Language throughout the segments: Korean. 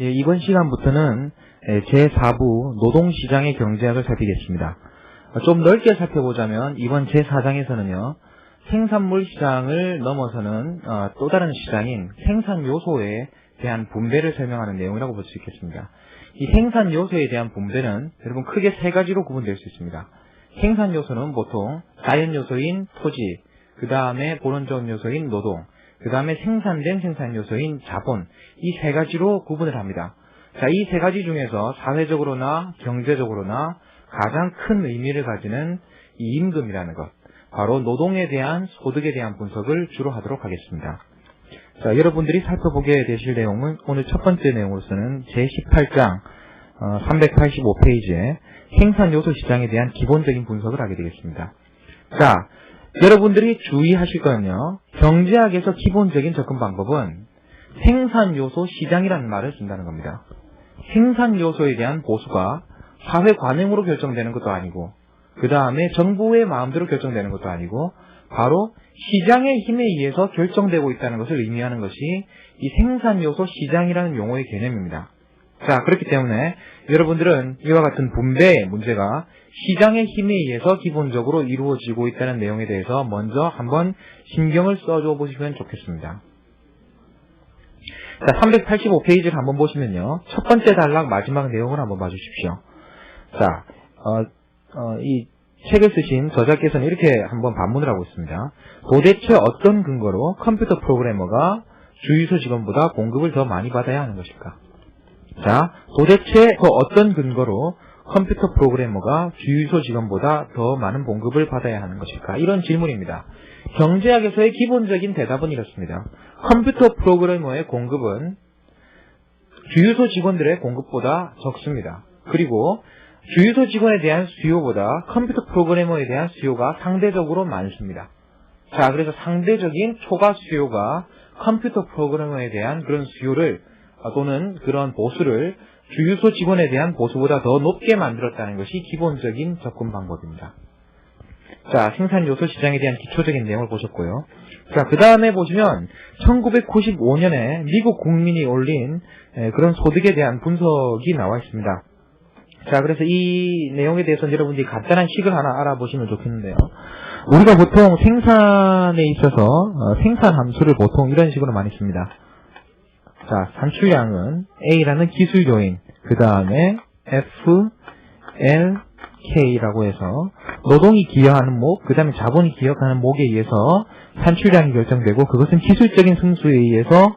예, 이번 시간부터는 제4부 노동시장의 경제학을 살피겠습니다. 좀 넓게 살펴보자면 이번 제4장에서는요. 생산물 시장을 넘어서는 또 다른 시장인 생산 요소에 대한 분배를 설명하는 내용이라고 볼 수 있겠습니다. 이 생산 요소에 대한 분배는 여러분 크게 세 가지로 구분될 수 있습니다. 생산 요소는 보통 자연 요소인 토지, 그 다음에 본원적 요소인 노동, 그 다음에 생산된 생산 요소인 자본, 이 세 가지로 구분을 합니다. 자, 이 세 가지 중에서 사회적으로나 경제적으로나 가장 큰 의미를 가지는 이 임금이라는 것, 바로 노동에 대한 소득에 대한 분석을 주로 하도록 하겠습니다. 자, 여러분들이 살펴보게 되실 내용은 오늘 첫 번째 내용으로서는 제18장 385페이지에 생산 요소 시장에 대한 기본적인 분석을 하게 되겠습니다. 자, 여러분들이 주의하실 거는요. 경제학에서 기본적인 접근 방법은 생산 요소 시장이라는 말을 쓴다는 겁니다. 생산 요소에 대한 보수가 사회 관행으로 결정되는 것도 아니고 그 다음에 정부의 마음대로 결정되는 것도 아니고 바로 시장의 힘에 의해서 결정되고 있다는 것을 의미하는 것이 이 생산 요소 시장이라는 용어의 개념입니다. 자, 그렇기 때문에 여러분들은 이와 같은 분배의 문제가 시장의 힘에 의해서 기본적으로 이루어지고 있다는 내용에 대해서 먼저 한번 신경을 써줘 보시면 좋겠습니다. 자, 385페이지를 한번 보시면요. 첫 번째 단락 마지막 내용을 한번 봐주십시오. 자, 이 책을 쓰신 저자께서는 이렇게 한번 반문을 하고 있습니다. 도대체 어떤 근거로 컴퓨터 프로그래머가 주유소 직원보다 공급을 더 많이 받아야 하는 것일까? 자, 도대체 그 어떤 근거로 컴퓨터 프로그래머가 주유소 직원보다 더 많은 공급을 받아야 하는 것일까? 이런 질문입니다. 경제학에서의 기본적인 대답은 이렇습니다. 컴퓨터 프로그래머의 공급은 주유소 직원들의 공급보다 적습니다. 그리고 주유소 직원에 대한 수요보다 컴퓨터 프로그래머에 대한 수요가 상대적으로 많습니다. 자, 그래서 상대적인 초과 수요가 컴퓨터 프로그래머에 대한 그런 수요를 또는 그런 보수를 주유소 직원에 대한 보수보다 더 높게 만들었다는 것이 기본적인 접근 방법입니다. 자, 생산 요소 시장에 대한 기초적인 내용을 보셨고요. 자, 그 다음에 보시면 1995년에 미국 국민이 올린 그런 소득에 대한 분석이 나와 있습니다. 자, 그래서 이 내용에 대해서는 여러분들이 간단한 식을 하나 알아보시면 좋겠는데요. 우리가 보통 생산에 있어서 생산 함수를 보통 이런 식으로 많이 씁니다. 자, 산출량은 A라는 기술 요인, 그 다음에 F, L, K라고 해서 노동이 기여하는 목, 그 다음에 자본이 기여하는 목에 의해서 산출량이 결정되고 그것은 기술적인 승수에 의해서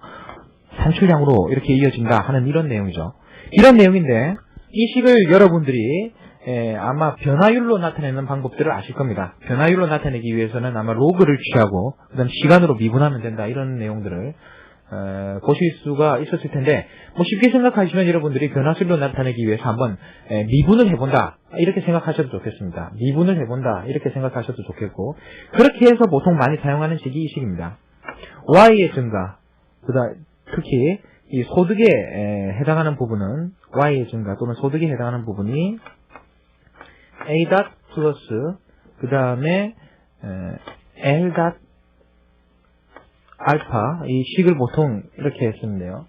산출량으로 이렇게 이어진다 하는 이런 내용이죠. 이런 내용인데 이 식을 여러분들이 아마 변화율로 나타내는 방법들을 아실 겁니다. 변화율로 나타내기 위해서는 아마 로그를 취하고 그다음 시간으로 미분하면 된다 이런 내용들을 보실 수가 있었을 텐데 뭐 쉽게 생각하시면 여러분들이 변화율로 나타내기 위해서 한번 미분을 해본다 이렇게 생각하셔도 좋겠습니다. 미분을 해본다 이렇게 생각하셔도 좋겠고 그렇게 해서 보통 많이 사용하는 식이 이 식입니다. Y의 증가 특히 이 소득에 해당하는 부분은 Y의 증가 또는 소득에 해당하는 부분이 A 닷 플러스 그 다음에 L 닷 알파 이 식을 보통 이렇게 쓰는데요.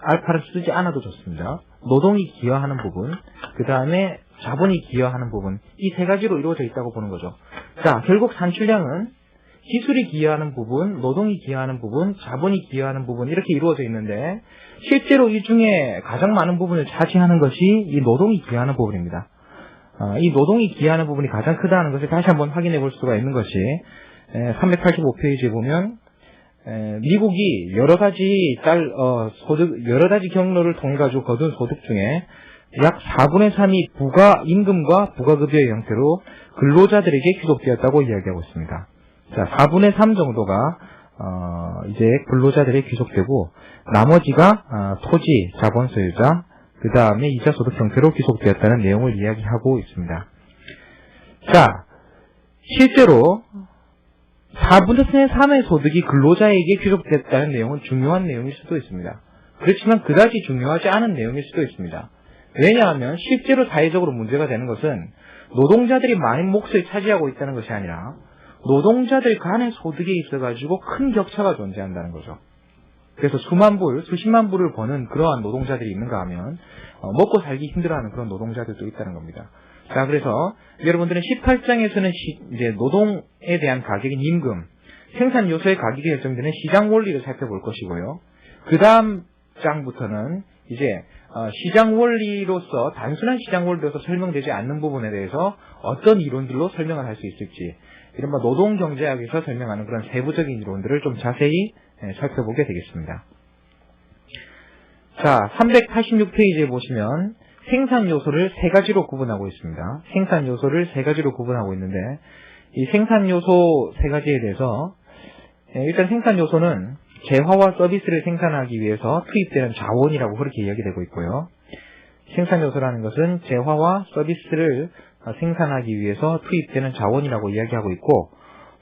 알파를 쓰지 않아도 좋습니다. 노동이 기여하는 부분 그 다음에 자본이 기여하는 부분 이 세 가지로 이루어져 있다고 보는 거죠. 자, 결국 산출량은 기술이 기여하는 부분, 노동이 기여하는 부분, 자본이 기여하는 부분 이렇게 이루어져 있는데 실제로 이 중에 가장 많은 부분을 차지하는 것이 이 노동이 기여하는 부분입니다. 이 노동이 기여하는 부분이 가장 크다는 것을 다시 한번 확인해 볼 수가 있는 것이 385페이지에 보면 미국이 여러 가지 경로를 통해 가지고 거둔 소득 중에 약 4분의 3이 임금과 부가급여의 형태로 근로자들에게 귀속되었다고 이야기하고 있습니다. 자, 4분의 3 정도가 이제 근로자들에 귀속되고 나머지가 토지, 자본 소유자, 그 다음에 이자 소득 형태로 귀속되었다는 내용을 이야기하고 있습니다. 자, 실제로 4분의 3의 소득이 근로자에게 귀속됐다는 내용은 중요한 내용일 수도 있습니다. 그렇지만 그다지 중요하지 않은 내용일 수도 있습니다. 왜냐하면 실제로 사회적으로 문제가 되는 것은 노동자들이 많은 몫을 차지하고 있다는 것이 아니라 노동자들 간의 소득에 있어가지고 큰 격차가 존재한다는 거죠. 그래서 수만 불, 수십만 불을 버는 그러한 노동자들이 있는가 하면 먹고 살기 힘들어하는 그런 노동자들도 있다는 겁니다. 자, 그래서 여러분들은 18장에서는 이제 노동에 대한 가격인 임금, 생산 요소의 가격이 결정되는 시장 원리를 살펴볼 것이고요. 그 다음 장부터는 이제 시장 원리로서 단순한 시장 원리로서 설명되지 않는 부분에 대해서 어떤 이론들로 설명을 할 수 있을지, 이른바 노동 경제학에서 설명하는 그런 세부적인 이론들을 좀 자세히 살펴보게 되겠습니다. 자, 386페이지에 보시면 생산 요소를 세 가지로 구분하고 있습니다. 생산 요소를 세 가지로 구분하고 있는데, 이 생산 요소 세 가지에 대해서 일단 생산 요소는 재화와 서비스를 생산하기 위해서 투입되는 자원이라고 그렇게 이야기되고 있고요. 생산 요소라는 것은 재화와 서비스를 생산하기 위해서 투입되는 자원이라고 이야기하고 있고,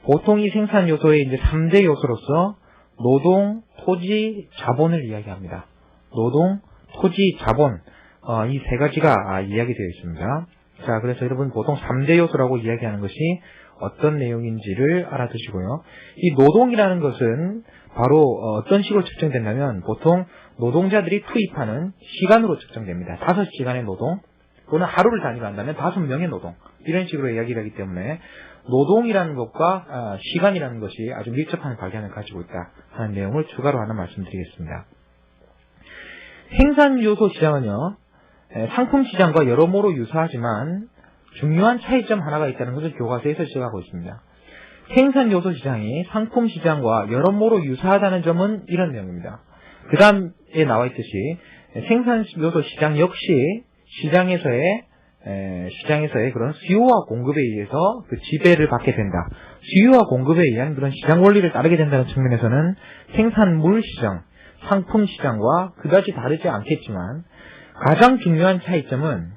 보통 이 생산 요소의 이제 3대 요소로서 노동, 토지, 자본을 이야기합니다. 노동, 토지, 자본, 이 세 가지가 이야기되어 있습니다. 자, 그래서 여러분 보통 3대 요소라고 이야기하는 것이 어떤 내용인지를 알아두시고요. 이 노동이라는 것은 바로 어떤 식으로 측정된다면 보통 노동자들이 투입하는 시간으로 측정됩니다. 5시간의 노동 또는 하루를 단위로 한다면 5명의 노동, 이런 식으로 이야기를 하기 때문에 노동이라는 것과 시간이라는 것이 아주 밀접한 관련을 가지고 있다 하는 내용을 추가로 하나 말씀드리겠습니다. 생산 요소 시장은요, 상품 시장과 여러모로 유사하지만 중요한 차이점 하나가 있다는 것을 교과서에서 지적하고 있습니다. 생산 요소 시장이 상품 시장과 여러모로 유사하다는 점은 이런 내용입니다. 그 다음에 나와 있듯이 생산 요소 시장 역시 시장에서의 그런 수요와 공급에 의해서 그 지배를 받게 된다. 수요와 공급에 의한 그런 시장 원리를 따르게 된다는 측면에서는 생산물 시장, 상품 시장과 그다지 다르지 않겠지만 가장 중요한 차이점은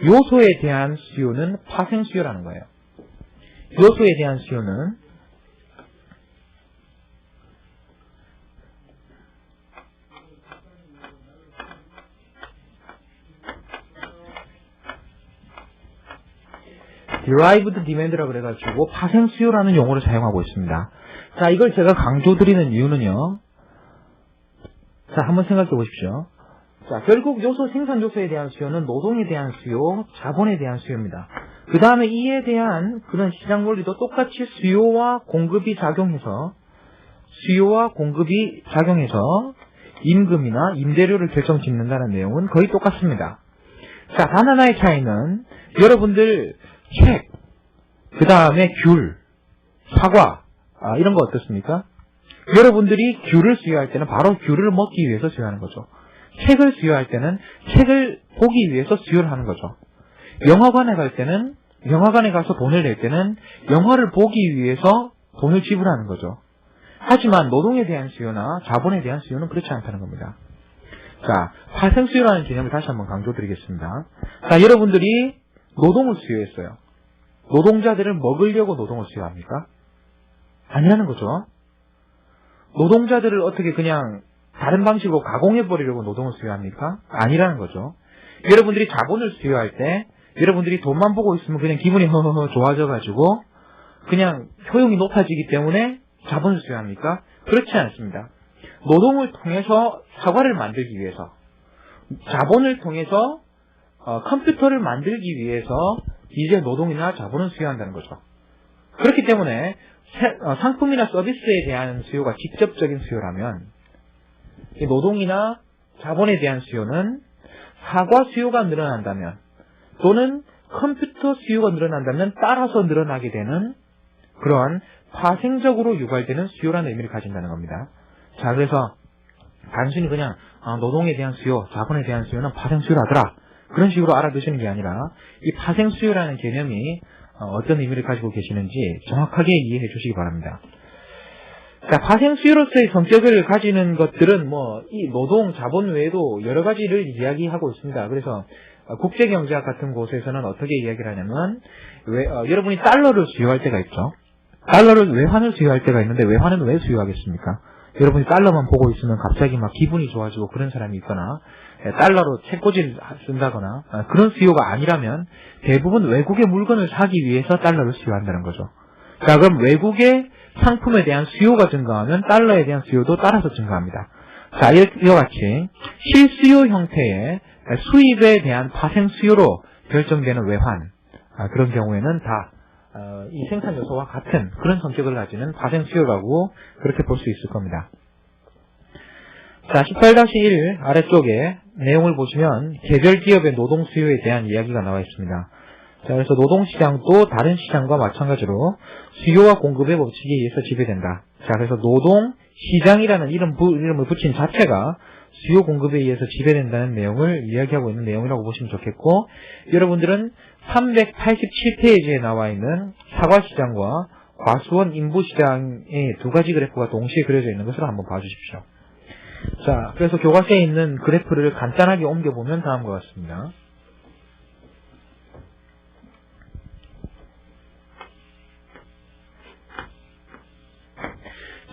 요소에 대한 수요는 파생 수요라는 거예요. 요소에 대한 수요는 derived demand라고 그래가지고 파생 수요라는 용어를 사용하고 있습니다. 자, 이걸 제가 강조드리는 이유는요. 자, 한번 생각해 보십시오. 자, 결국 요소, 생산 요소에 대한 수요는 노동에 대한 수요, 자본에 대한 수요입니다. 그 다음에 이에 대한 그런 시장 원리도 똑같이 수요와 공급이 작용해서 임금이나 임대료를 결정짓는다는 내용은 거의 똑같습니다. 자, 단 하나의 차이는 여러분들 책, 그 다음에 귤, 사과, 이런 거 어떻습니까? 여러분들이 귤을 수요할 때는 바로 귤을 먹기 위해서 수요하는 거죠. 책을 수요할 때는 책을 보기 위해서 수요를 하는 거죠. 영화관에 갈 때는, 영화관에 가서 돈을 낼 때는 영화를 보기 위해서 돈을 지불하는 거죠. 하지만 노동에 대한 수요나 자본에 대한 수요는 그렇지 않다는 겁니다. 자, 파생 수요라는 개념을 다시 한번 강조드리겠습니다. 자, 여러분들이 노동을 수요했어요. 노동자들을 먹으려고 노동을 수요합니까? 아니라는 거죠. 노동자들을 어떻게 그냥 다른 방식으로 가공해버리려고 노동을 수요합니까? 아니라는 거죠. 여러분들이 자본을 수요할 때 여러분들이 돈만 보고 있으면 그냥 기분이 허허허 좋아져가지고 그냥 효용이 높아지기 때문에 자본을 수요합니까? 그렇지 않습니다. 노동을 통해서 사과를 만들기 위해서, 자본을 통해서 컴퓨터를 만들기 위해서 이제 노동이나 자본을 수요한다는 거죠. 그렇기 때문에 상품이나 서비스에 대한 수요가 직접적인 수요라면 이 노동이나 자본에 대한 수요는 사과 수요가 늘어난다면 또는 컴퓨터 수요가 늘어난다면 따라서 늘어나게 되는 그러한 파생적으로 유발되는 수요라는 의미를 가진다는 겁니다. 자, 그래서 단순히 그냥 노동에 대한 수요, 자본에 대한 수요는 파생 수요라더라, 그런 식으로 알아두시는 게 아니라 이 파생 수요라는 개념이 어떤 의미를 가지고 계시는지 정확하게 이해해 주시기 바랍니다. 자, 파생 수요로서의 성격을 가지는 것들은 이 노동, 자본 외에도 여러 가지를 이야기하고 있습니다. 그래서 국제경제학 같은 곳에서는 어떻게 이야기를 하냐면 여러분이 달러를 수요할 때가 있죠. 외환을 수요할 때가 있는데 외환은 왜 수요하겠습니까? 여러분이 달러만 보고 있으면 갑자기 막 기분이 좋아지고 그런 사람이 있거나 달러로 책꽂이를 쓴다거나 그런 수요가 아니라면 대부분 외국의 물건을 사기 위해서 달러를 수요한다는 거죠. 자, 그럼 외국의 상품에 대한 수요가 증가하면 달러에 대한 수요도 따라서 증가합니다. 자, 이와 같이 실수요 형태의 수입에 대한 파생 수요로 결정되는 외환, 그런 경우에는 다 이 생산 요소와 같은 그런 성격을 가지는 파생 수요라고 그렇게 볼 수 있을 겁니다. 자, 18-1 아래쪽에 내용을 보시면 개별 기업의 노동 수요에 대한 이야기가 나와 있습니다. 자, 그래서 노동시장도 다른 시장과 마찬가지로 수요와 공급의 법칙에 의해서 지배된다. 자, 그래서 노동시장이라는 이름을 붙인 자체가 수요 공급에 의해서 지배된다는 내용을 이야기하고 있는 내용이라고 보시면 좋겠고, 여러분들은 387페이지에 나와 있는 사과시장과 과수원 인부시장의 두 가지 그래프가 동시에 그려져 있는 것을 한번 봐주십시오. 자, 그래서 교과서에 있는 그래프를 간단하게 옮겨보면 다음과 같습니다.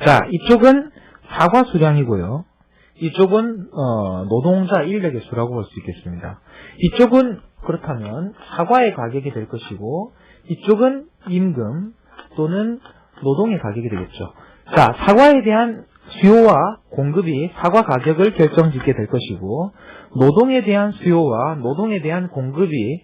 자, 이쪽은 사과 수량이고요. 이쪽은 노동자 인력의 수라고 볼 수 있겠습니다. 이쪽은 그렇다면 사과의 가격이 될 것이고, 이쪽은 임금 또는 노동의 가격이 되겠죠. 자, 사과에 대한 수요와 공급이 사과 가격을 결정짓게 될 것이고, 노동에 대한 수요와 노동에 대한 공급이